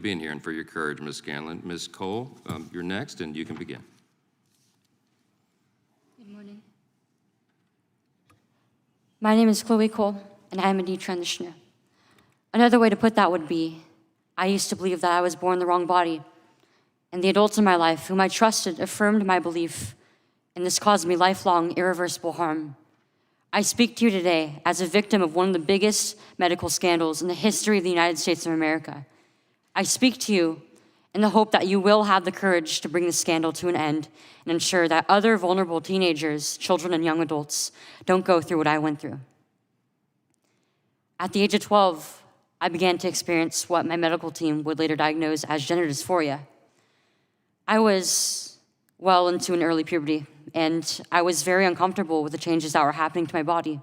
being here and for your courage, Ms. Scanlon. Ms. Cole, you're next, and you can begin. Good morning. My name is Chloe Cole, and I am a detransitioner. Another way to put that would be, I used to believe that I was born in the wrong body, and the adults in my life whom I trusted affirmed my belief, and this caused me lifelong, irreversible harm. I speak to you today as a victim of one of the biggest medical scandals in the history of the United States of America. I speak to you in the hope that you will have the courage to bring the scandal to an end and ensure that other vulnerable teenagers, children, and young adults don't go through what I went through. At the age of 12, I began to experience what my medical team would later diagnose as gender dysphoria. I was well into an early puberty, and I was very uncomfortable with the changes that were happening to my body.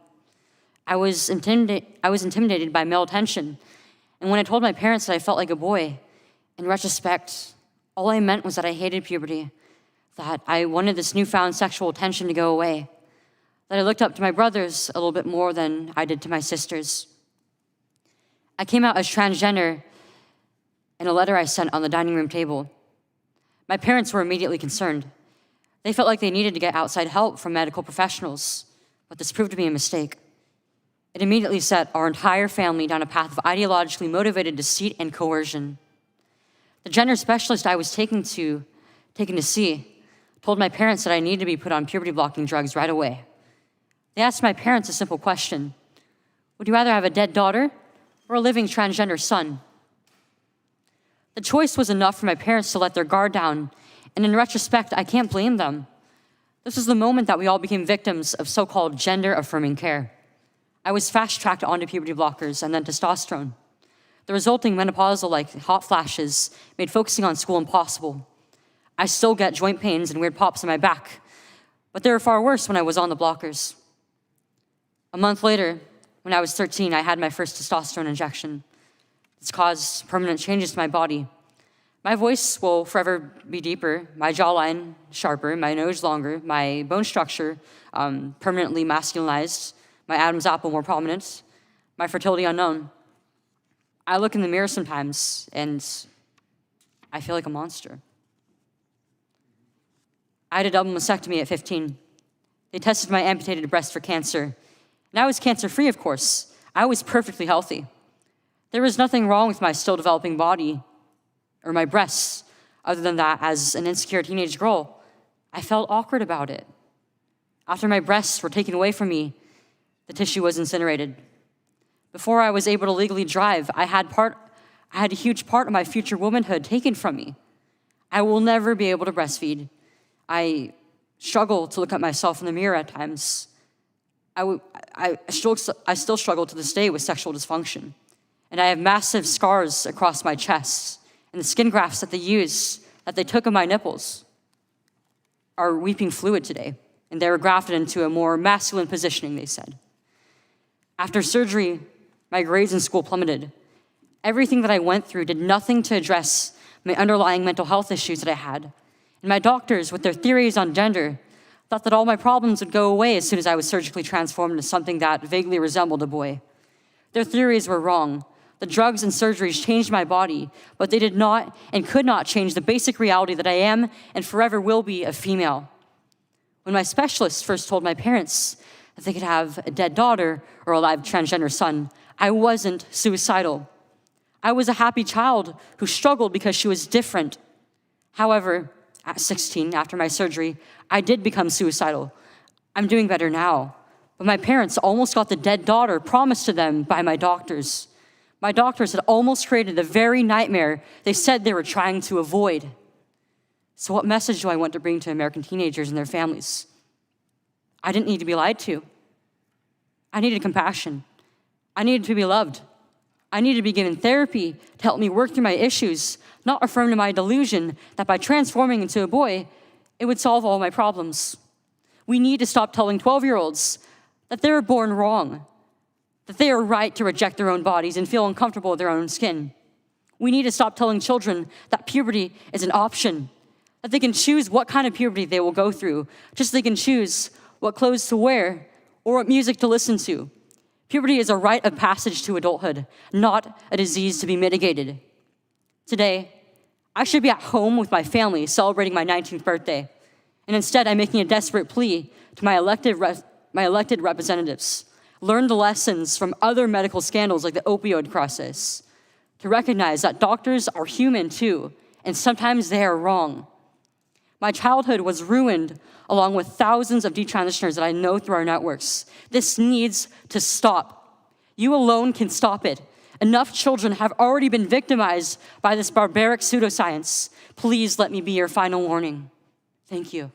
I was intimidated by male attention, and when I told my parents that I felt like a boy, in retrospect, all I meant was that I hated puberty, that I wanted this newfound sexual attention to go away, that I looked up to my brothers a little bit more than I did to my sisters. I came out as transgender in a letter I sent on the dining room table. My parents were immediately concerned. They felt like they needed to get outside help from medical professionals, but this proved to be a mistake. It immediately set our entire family down a path of ideologically motivated deceit and coercion. The gender specialist I was taken to see told my parents that I needed to be put on puberty-blocking drugs right away. They asked my parents a simple question: would you rather have a dead daughter or a living transgender son? The choice was enough for my parents to let their guard down, and in retrospect, I can't blame them. This was the moment that we all became victims of so-called gender-affirming care. I was fast-tracked onto puberty blockers and then testosterone. The resulting menopausal-like hot flashes made focusing on school impossible. I still get joint pains and weird pops in my back, but they were far worse when I was on the blockers. A month later, when I was 13, I had my first testosterone injection. It's caused permanent changes to my body. My voice will forever be deeper, my jawline sharper, my nose longer, my bone structure permanently masculinized, my Adam's apple more prominent, my fertility unknown. I look in the mirror sometimes and I feel like a monster. I had a double mastectomy at 15. They tested my amputated breast for cancer. And I was cancer-free, of course. I was perfectly healthy. There was nothing wrong with my still developing body or my breasts, other than that, as an insecure teenage girl, I felt awkward about it. After my breasts were taken away from me, the tissue was incinerated. Before I was able to legally drive, I had a huge part of my future womanhood taken from me. I will never be able to breastfeed. I struggle to look at myself in the mirror at times. I still struggle to this day with sexual dysfunction. And I have massive scars across my chest. And the skin grafts that they took of my nipples, are weeping fluid today. And they were grafted into a more masculine positioning, they said. After surgery, my grades in school plummeted. Everything that I went through did nothing to address my underlying mental health issues that I had. And my doctors, with their theories on gender, thought that all my problems would go away as soon as I was surgically transformed into something that vaguely resembled a boy. Their theories were wrong. The drugs and surgeries changed my body, but they did not and could not change the basic reality that I am and forever will be a female. When my specialist first told my parents that they could have a dead daughter or a live transgender son, I wasn't suicidal. I was a happy child who struggled because she was different. However, at 16, after my surgery, I did become suicidal. I'm doing better now, but my parents almost got the dead daughter promised to them by my doctors. My doctors had almost created the very nightmare they said they were trying to avoid. So what message do I want to bring to American teenagers and their families? I didn't need to be lied to. I needed compassion. I needed to be loved. I needed to be given therapy to help me work through my issues, not affirm to my delusion that by transforming into a boy, it would solve all my problems. We need to stop telling 12-year-olds that they were born wrong, that they are right to reject their own bodies and feel uncomfortable with their own skin. We need to stop telling children that puberty is an option, that they can choose what kind of puberty they will go through, just so they can choose what clothes to wear or what music to listen to. Puberty is a rite of passage to adulthood, not a disease to be mitigated. Today, I should be at home with my family celebrating my 19th birthday, and instead I'm making a desperate plea to my elected representatives. Learn the lessons from other medical scandals like the opioid crisis, to recognize that doctors are human too, and sometimes they are wrong. My childhood was ruined along with thousands of detransitioners that I know through our networks. This needs to stop. You alone can stop it. Enough children have already been victimized by this barbaric pseudoscience. Please let me be your final warning. Thank you.